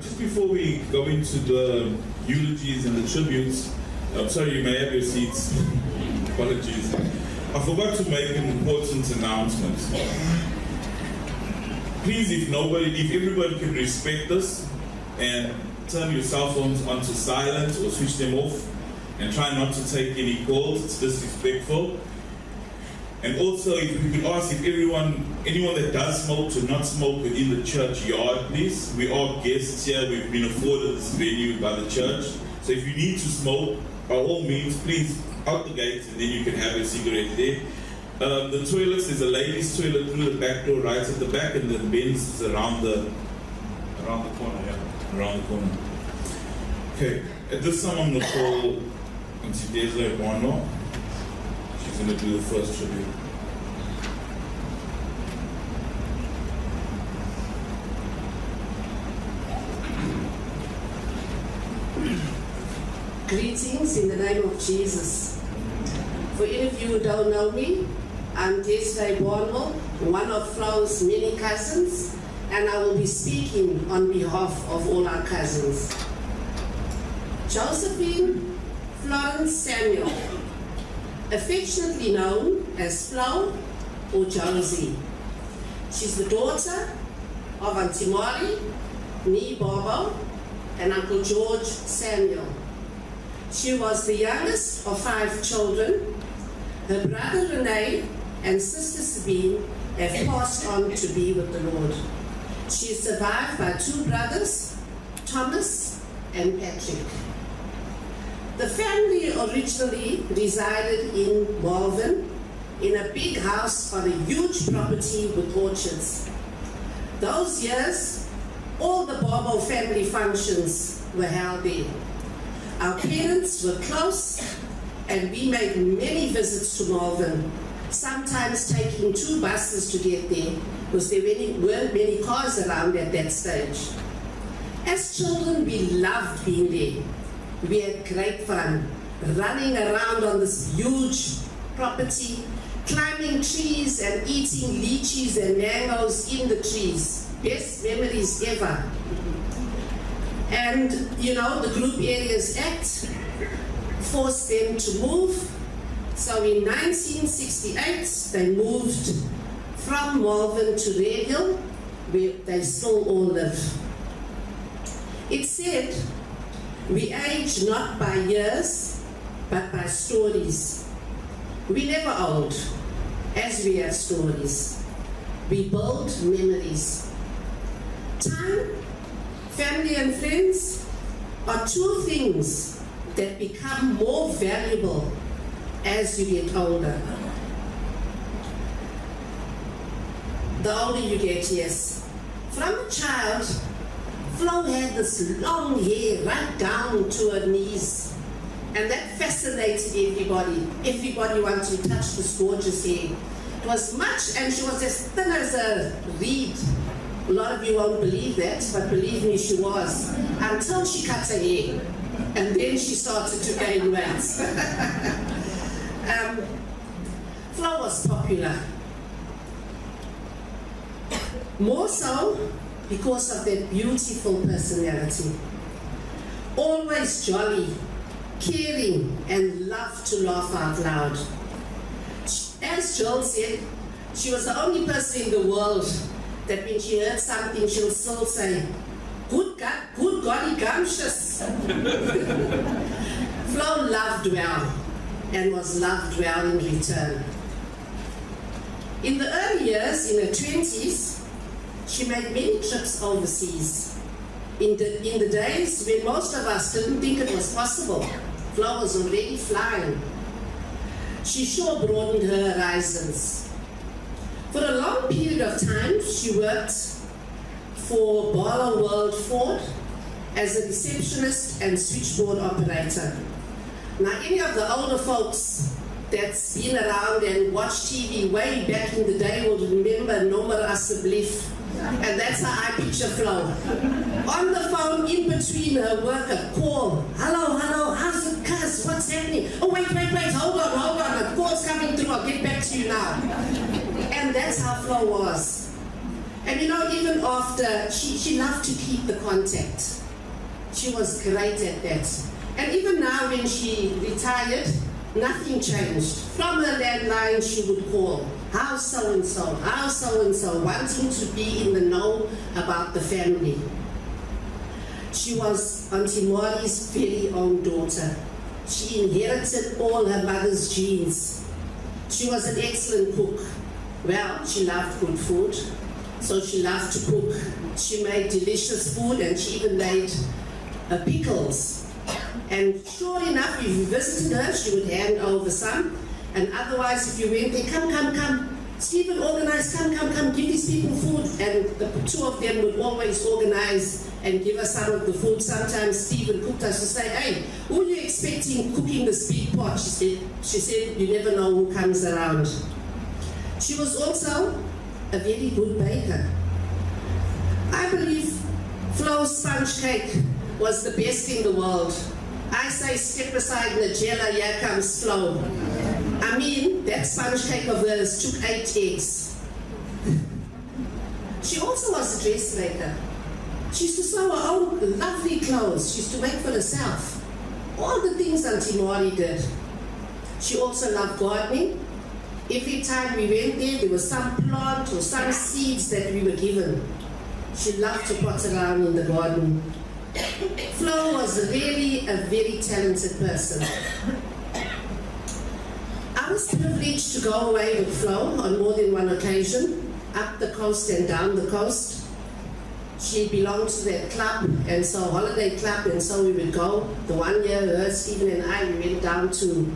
Just before we go into the eulogies and the tributes, I'm sorry, you may have your seats. Apologies. I forgot to make an important announcement. Please, if everybody can respect us and turn your cell phones onto silent or switch them off and try not to take any calls, it's disrespectful. And also, if we could ask if anyone that does smoke to not smoke within the church yard, please. We are guests here. We've been afforded this venue by the church. So if you need to smoke, by all means, please out the gate, and then you can have a cigarette there. The toilets, there's a ladies' toilet through the back door, right at the back, and the men's is around the corner. Yeah, around the corner. Okay. At this time, I'm gonna call Auntie Desla Wano. She's going to do the first tribute. Greetings in the name of Jesus. For any of you who don't know me, I'm Desiree Barbeau, one of Flo's many cousins, and I will be speaking on behalf of all our cousins. Josephine Florence Samuel, affectionately known as Flo or Josie. She's the daughter of Auntie Mari, me Barbeau, and Uncle George Samuel. She was the youngest of 5 children. Her brother Renee and sister Sabine have passed on to be with the Lord. She is survived by 2 brothers, Thomas and Patrick. The family originally resided in Malvern in a big house on a huge property with orchards. Those years, all the Barbeau family functions were held there. Our parents were close and we made many visits to Malvern, sometimes taking 2 buses to get there because there weren't many cars around at that stage. As children, we loved being there. We had great fun, running around on this huge property, climbing trees and eating lychees and mangoes in the trees. Best memories ever. And, the Group Areas Act forced them to move. So in 1968, they moved from Malvern to Redhill, where they still all live. It said, we age not by years, but by stories. We never old, as we have stories. We build memories. Time, family and friends are 2 things that become more valuable as you get older. The older you get, yes. From a child, Flo had this long hair right down to her knees, and that fascinated everybody. Everybody wanted to touch this gorgeous hair. It was much, and she was as thin as a reed. A lot of you won't believe that, but believe me, she was, until she cut her hair, and then she started to gain weight. Flo was popular, more so because of that beautiful personality. Always jolly, caring, and loved to laugh out loud. As Joel said, she was the only person in the world that when she heard something, she'll still say, good golly gumptious. Flo loved well and was loved well in return. In the early years, in her 20s, she made many trips overseas. In the days when most of us didn't think it was possible, Flo was already flying. She sure broadened her horizons. For a long period of time, she worked for Barlow World Ford as a receptionist and switchboard operator. Now, any of the older folks that's been around and watched TV way back in the day will remember Nomer Asseblief. And that's how I picture Flo. On the phone, in between her work, a call. Hello, how's it, cuz? What's happening? Oh, wait, hold on. The call's coming through, I'll get back to you now. And that's how Flo was. And you know, even after, she loved to keep the contact. She was great at that. And even now when she retired, nothing changed. From her landline, she would call, how's so-and-so, how's so-and-so, wanting to be in the know about the family. She was Auntie Maurie's very own daughter. She inherited all her mother's genes. She was an excellent cook. Well, she loved good food, so she loved to cook. She made delicious food, and she even made pickles. And sure enough, if you visited her, she would hand over some. And otherwise, if you went there, come, Stephen, organize, come, give these people food. And the two of them would always organize and give us some of the food. Sometimes Stephen cooked us to say, hey, who are you expecting cooking this big pot? She said, you never know who comes around. She was also a very good baker. I believe Flo's sponge cake was the best in the world. I say, step aside, Nigella, here comes Flo. I mean, that sponge cake of hers took 8 eggs. She also was a dressmaker. She used to sew her own lovely clothes. She used to make for herself. All the things Auntie Maury did. She also loved gardening. Every time we went there was some plant or some seeds that we were given. She loved to pot around in the garden. Flo was really a very talented person. I was privileged to go away with Flo on more than one occasion, up the coast and down the coast. She belonged to that club, and so holiday club, and so we would go. The one year, her, Stephen and I, we went down to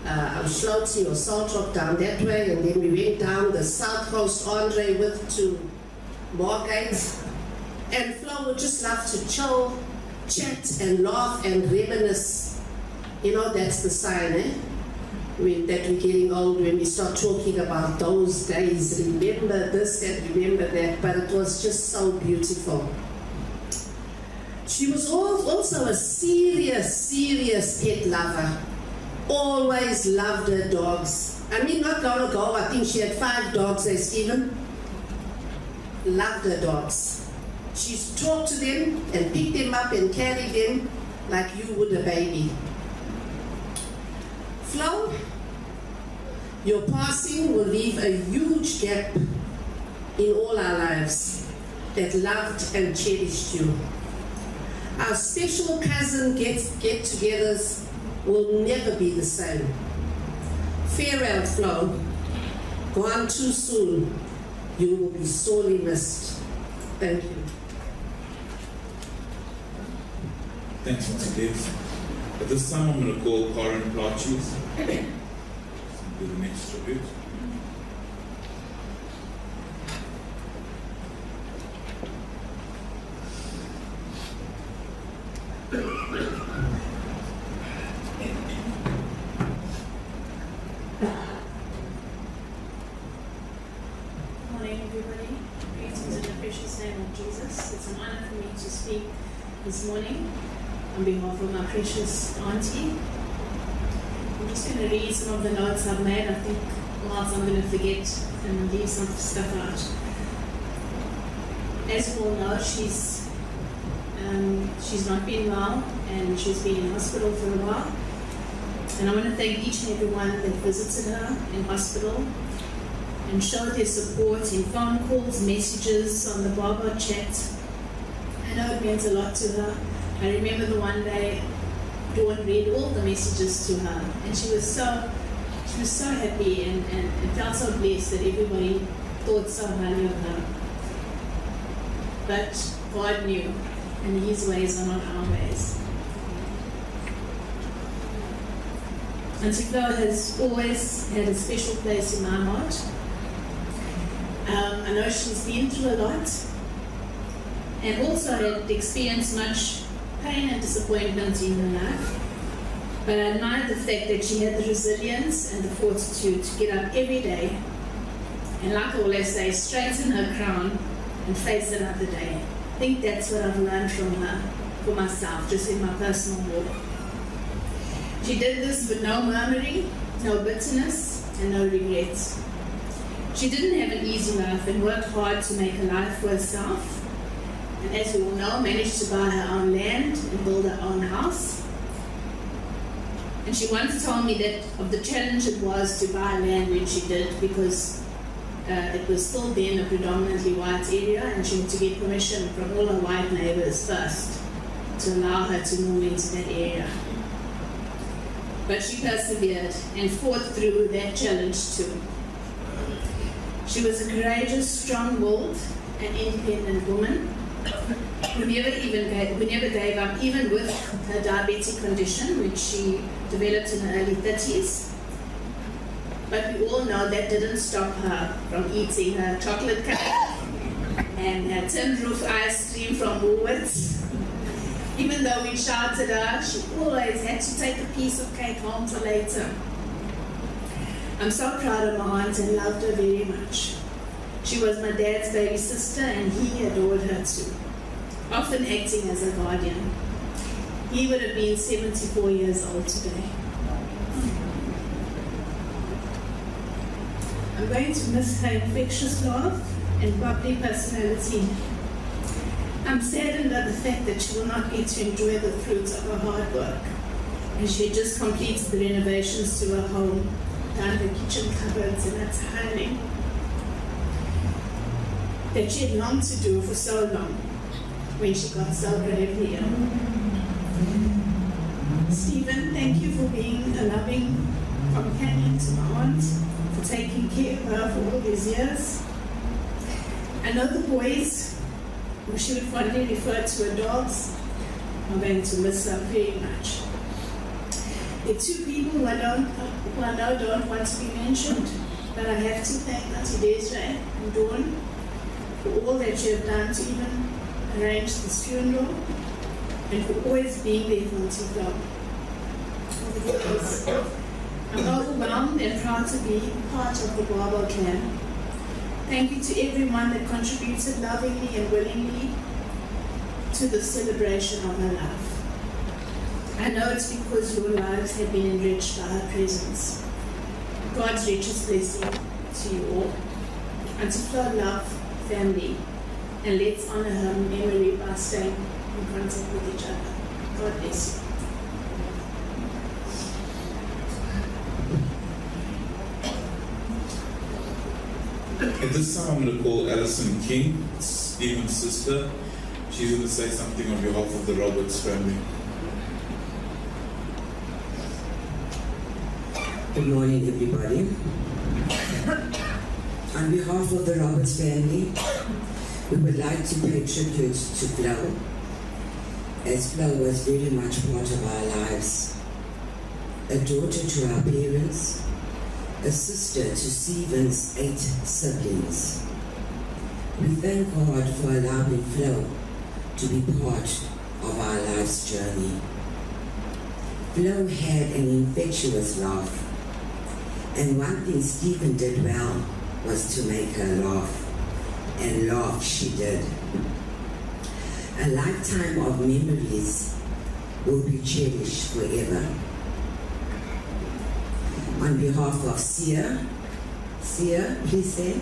Schlotti or Salt Rock down that way, and then we went down the south coast, Andre with to Moorgate. And Flo would just love to chill, chat and laugh and reminisce. You know, that's the sign, that we're getting old, when we start talking about those days. Remember this and remember that, but it was just so beautiful. She was also a serious pet lover. Always loved her dogs. I mean, not long ago, I think she had 5 dogs, Stephen. Loved her dogs. She used to talk to them and pick them up and carry them like you would a baby. Flo, your passing will leave a huge gap in all our lives that loved and cherished you. Our special cousin get-togethers will never be the same. Farewell, Flo. Gone too soon. You will be sorely missed. Thank you. Thanks, Mr. Davis. At this time, I'm going to call Karen Platjes. Do the next tribute. Morning, everybody. Greetings in the precious name of Jesus. It's an honor for me to speak this morning on behalf of my precious auntie. I'm just going to read some of the notes I've made. I think lots I'm going to forget and leave some stuff out. As you all know, she's not been well, and she's been in hospital for a while. And I want to thank each and every one that visited her in hospital and showed their support in phone calls, messages, on the Barbeau chat. I know it meant a lot to her. I remember the one day Dawn read all the messages to her, and she was so happy and felt so blessed that everybody thought so highly of her. But God knew, and His ways are not our ways. Auntie Flo has always had a special place in my heart. I know she's been through a lot, and also had experienced much pain and disappointment in her life. But I admire the fact that she had the resilience and the fortitude to get up every day and, like I always say, straighten her crown and face another day. I think that's what I've learned from her, for myself, just in my personal walk. She did this with no murmuring, no bitterness, and no regrets. She didn't have an easy life and worked hard to make a life for herself. And as we all know, managed to buy her own land and build her own house. And she once told me that of the challenge it was to buy land when she did, because it was still then a predominantly white area, and she had to get permission from all her white neighbors first to allow her to move into that area. But she persevered and fought through that challenge too. She was a courageous, strong-willed, and independent woman who never gave up, even with her diabetic condition, which she developed in her early 30s. But we all know that didn't stop her from eating her chocolate cake and her tin roof ice cream from Woolworths. Even though we shouted her, she always had to take a piece of cake home for later. I'm so proud of my aunt and loved her very much. She was my dad's baby sister, and he adored her too, often acting as a guardian. He would have been 74 years old today. I'm going to miss her infectious laugh and bubbly personality. I'm saddened by the fact that she will not get to enjoy the fruits of her hard work, and she had just completed the renovations to her home, done the kitchen cupboards and her tiling that she had longed to do for so long when she got so gravely ill. Stephen, thank you for being a loving companion to my aunt, for taking care of her for all these years. I know the boys, who she would fondly refer to her dogs, are going to miss her very much. There are two people who I know don't want to be mentioned, but I have to thank Auntie Desiree and Dawn for all that you have done to even arrange this funeral, and for always being there for Auntie Flo. I'm overwhelmed and proud to be part of the Barbeau clan. Thank you to everyone that contributed lovingly and willingly to the celebration of her life. I know it's because your lives have been enriched by her presence. God's richest blessing to you all. Auntie Flo, love, family, and let's honor her memory by staying in contact with each other. God bless you. At this time, I'm going to call Alison King, Stephen's sister. She's going to say something on behalf of the Roberts family. Good morning, everybody. On behalf of the Roberts family, we would like to pay tribute to Flo, as Flo was very much part of our lives. A daughter to our parents, a sister to Stephen's 8 siblings. We thank God for allowing Flo to be part of our life's journey. Flo had an infectious laugh, and one thing Stephen did well was to make her laugh, and laugh she did. A lifetime of memories will be cherished forever. On behalf of Sia, please say.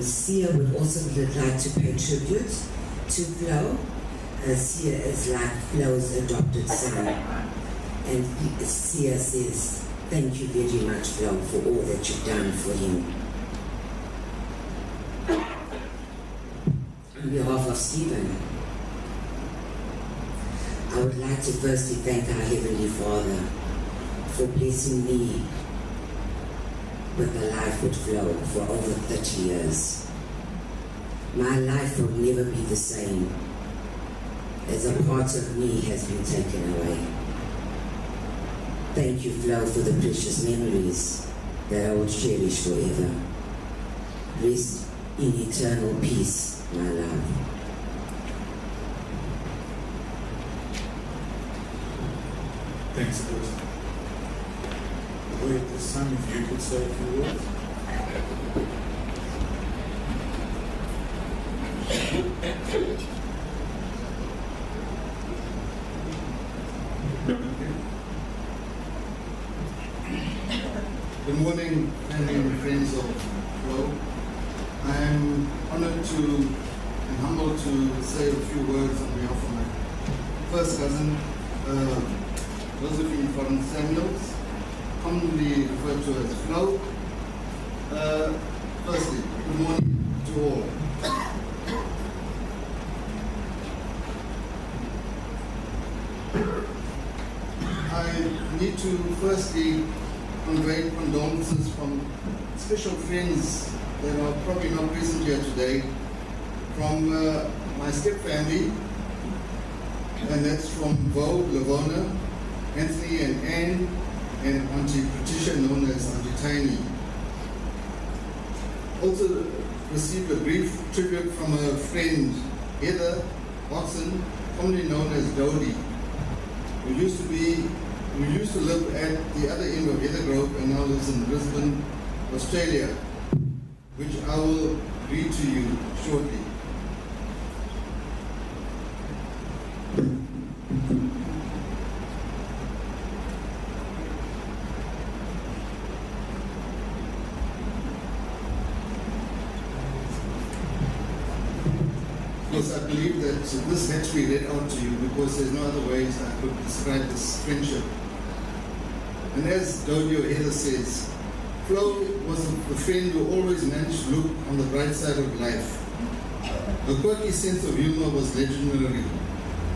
Sia would also like to pay tribute to Flo. Sia is like Flo's adopted son. And Sia says, thank you very much, Flo, for all that you've done for him. On behalf of Stephen, I would like to firstly thank our Heavenly Father for blessing me with a life with Flo for over 30 years. My life will never be the same, as a part of me has been taken away. Thank you, Flo, for the precious memories that I will cherish forever. Rest in eternal peace, my love. Thanks, Chris. Wait, this time if you could say a few words. Good morning, family and friends of Flo. I am honored to and humbled to say a few words on behalf of my first cousin, Josephine Florence Samuel, commonly referred to as Flo. Firstly, good morning to all. I need to firstly convey condolences from special friends that are probably not present here today, from my step family, and that's from Bo, Lavona, Anthony and Anne, and Auntie Patricia, known as Auntie Tiny. Also received a brief tribute from a friend, Heather Watson, commonly known as Dodie, who used to live at the other end of Heather Grove and now lives in Brisbane, Australia, which I will read to you shortly. Because I believe that this had to be read out to you because there's no other ways I could describe this friendship. And as Dodie or Heather says, Flo was the friend who always managed to look on the bright side of life. Her quirky sense of humor was legendary.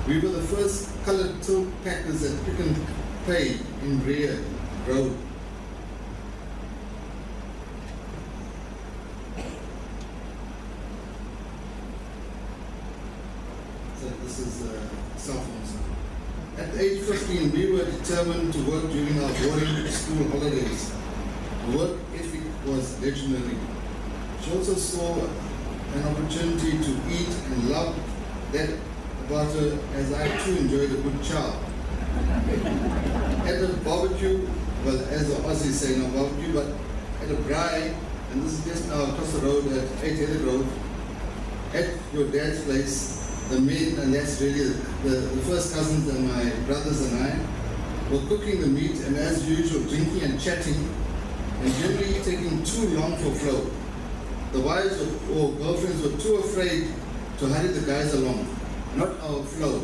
We were the first coloured tilt packers at Pick and Pay in Redhill Road. So this is cell phones. At age 15, we were determined to work during our boarding school holidays. The work ethic was legendary. She also saw an opportunity to eat and loved that about her, as I too enjoyed a good chow. At a barbecue, well, as the Aussies say, no barbecue, but at a braai, and this is just now across the road at 8 Heather Grove, at your dad's place, the men, and that's really the first cousins and my brothers and I, were cooking the meat and as usual drinking and chatting, and generally taking too long for Flo. The wives or girlfriends were too afraid to hurry the guys along, not our Flo.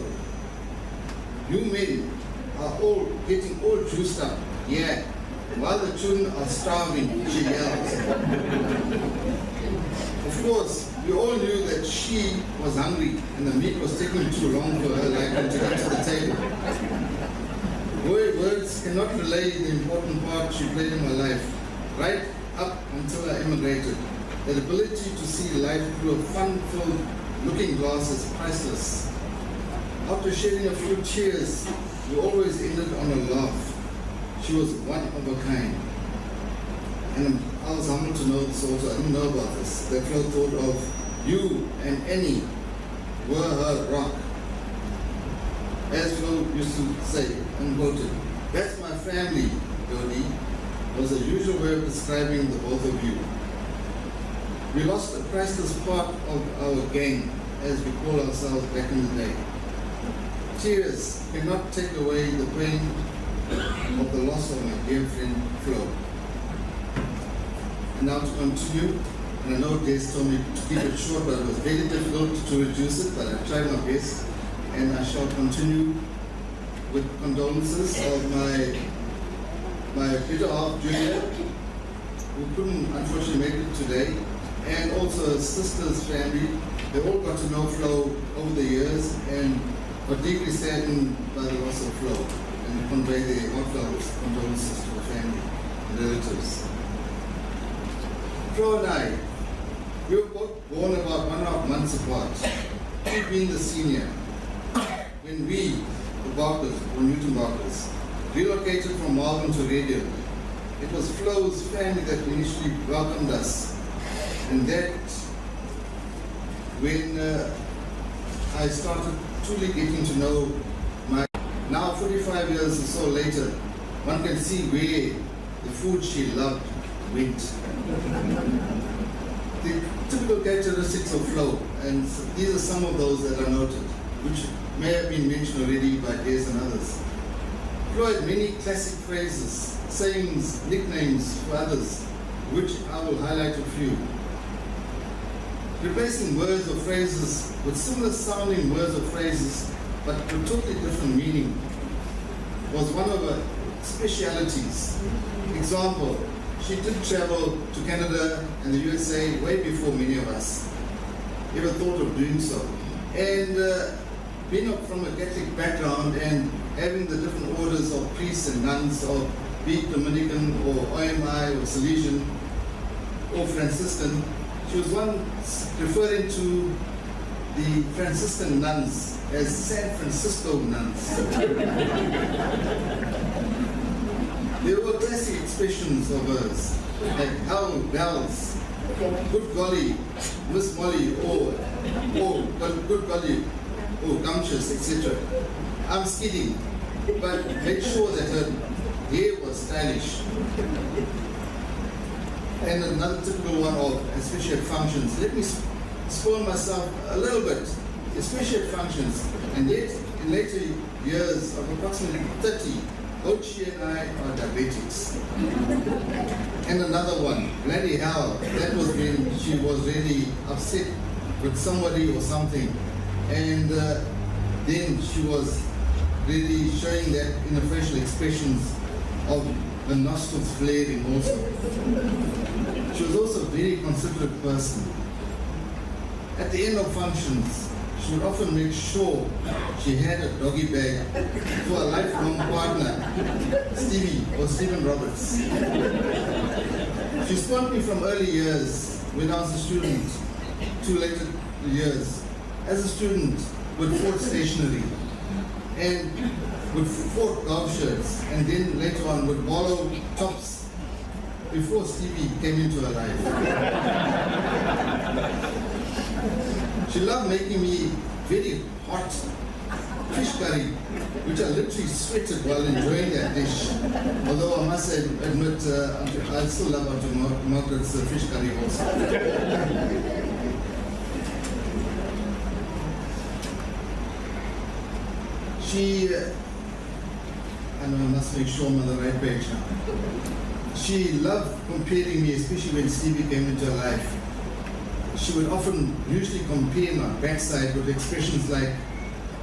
You men are all getting all juiced up, yeah, while the children are starving, she yells. Of course, we all knew that she was hungry and the meat was taking too long for her liking to get to the table. Words cannot relay the important part she played in my life, right up until I immigrated. That ability to see life through a fun-filled looking glass is priceless. After shedding a few tears, we always ended on a laugh. She was one of a kind. And I was humbled to know this also. I didn't know about this. That Flo thought of you and Annie were her rock. As Flo used to say, unquoted, that's my family, Dodie, was the usual way of describing the both of you. We lost a priceless part of our gang, as we call ourselves back in the day. Tears cannot take away the pain of the loss of my dear friend Flo. And now to continue, and I know Des told me to keep it short, but it was very difficult to reduce it, but I tried my best, and I shall continue with condolences of my better half Julia, who couldn't unfortunately make it today, and also her sister's family. They all got to know Flo over the years and were deeply saddened by the loss of Flo, and convey their heartfelt condolences to the family and relatives. Flo and I, we were both born about 1.5 months apart, she being the senior. When we, the Barkers, or Newton Barkers, relocated from Melbourne to Redhill, it was Flo's family that initially welcomed us. And that, when I started truly getting to know my, now 45 years or so later, one can see where the food she loved went. The typical characteristics of Flo, and these are some of those that are noted, which may have been mentioned already by Des and others. Flo had many classic phrases sayings, nicknames for others, which I will highlight a few. Replacing words or phrases with similar sounding words or phrases, but with totally different meaning, was one of her specialities. Example, she did travel to Canada and the USA way before many of us ever thought of doing so. And being from a Catholic background and having the different orders of priests and nuns, or be it Dominican or OMI or Salesian or Franciscan, she was one referring to the Franciscan nuns as San Francisco nuns. There were classic expressions of hers, like how bells, good golly, Miss Molly, or good golly, or gumptious, etc. I'm skidding, but make sure that her hair was stylish. And another typical one of, especially at functions, let me spoil myself a little bit, especially at functions, and yet in later years of approximately 30, both she and I are diabetics. And another one, bloody hell, that was when she was really upset with somebody or something, and then she was really showing that in the facial expressions of the nostrils flaring also. She was also a very considerate person. At the end of functions, she would often make sure she had a doggy bag for a lifelong partner, Stevie or Stephen Roberts. She spawned me from early years when I was a student to later years. As a student with Ford Stationery and with Ford golf shirts, and then later on with Barbeau tops before Stevie came into her life. She loved making me very hot fish curry, which I literally sweated while enjoying that dish. Although I must admit, I still love Auntie Margaret's fish curry also. She, I know I must make sure I'm on the right page now. She loved comparing me, especially when Stevie came into her life. She would often usually compare my backside with expressions like,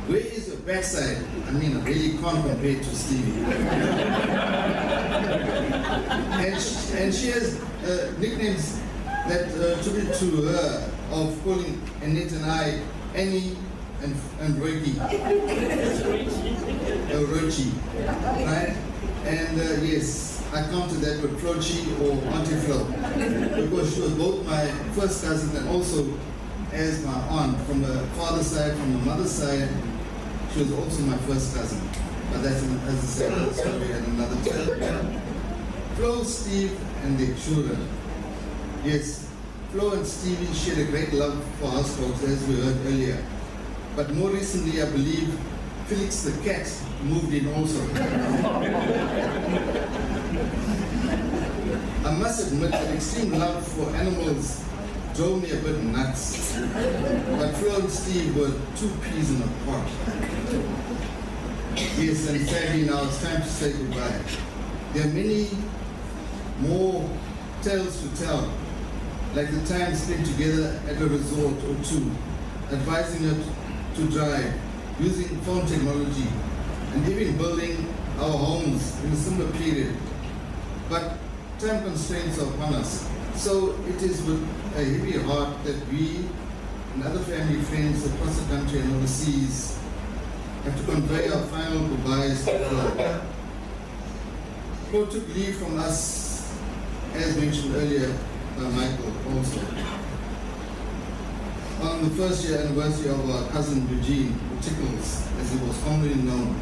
where is your backside? I mean, I really can't compare it to Stevie. and she has nicknames that attribute to her of calling Annette and I Annie and Roiki. Rochi, right? And yes, I counted that with Flochi or Auntie Flo, because she was both my first cousin and also as my aunt from the father's side, from the mother's side. She was also my first cousin, but that's, as I said, that's why we had another time. Flo, Steve, and their children. Yes, Flo and Stevie shared a great love for house dogs, as we heard earlier. But more recently, I believe, Felix the cat moved in also. I must admit that extreme love for animals drove me a bit nuts. But Flo and Steve were two peas in a pod. Yes, and sadly now it's time to say goodbye. There are many more tales to tell, like the time spent together at a resort or two, advising her to drive, using phone technology, and even building our homes in a similar period. But time constraints are upon us. So it is with a heavy heart that we and other family friends across the country and overseas have to convey our final goodbyes to Flo. Flo took leave from us, as mentioned earlier by Michael also. On the first year anniversary of our cousin Eugene, or Tickles, as he was commonly known,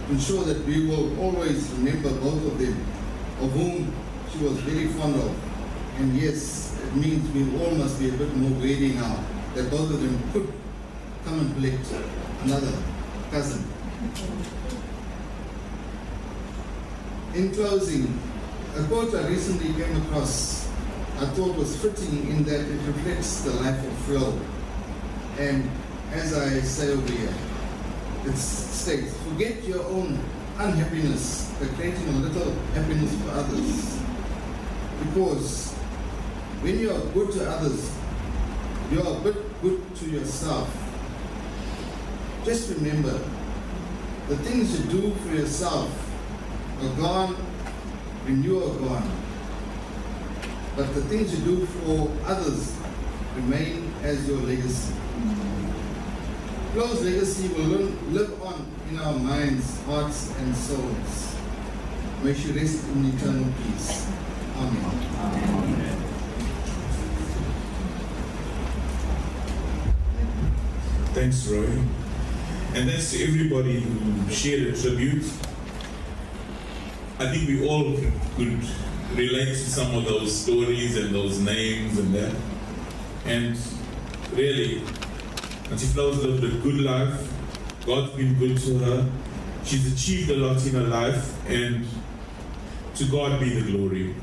to ensure that we will always remember both of them, of whom she was very fond of. And yes, it means we all must be a bit more ready now, that both of them could come and collect another cousin. In closing, a quote I recently came across I thought was fitting in that it reflects the life of Flo. And as I say over here, it states, forget your own unhappiness, but creating a little happiness for others. Because when you are good to others, you are a bit good to yourself. Just remember, the things you do for yourself are gone when you are gone. But the things you do for others remain as your legacy. Flo's legacy will live on in our minds, hearts, and souls. May she rest in eternal peace. Amen. Amen. Thanks, Roy. And thanks to everybody who shared a tribute. I think we all could relate to some of those stories and those names and that. And really, Auntie Flo's lived a good life. God's been good to her. She's achieved a lot in her life, and to God be the glory.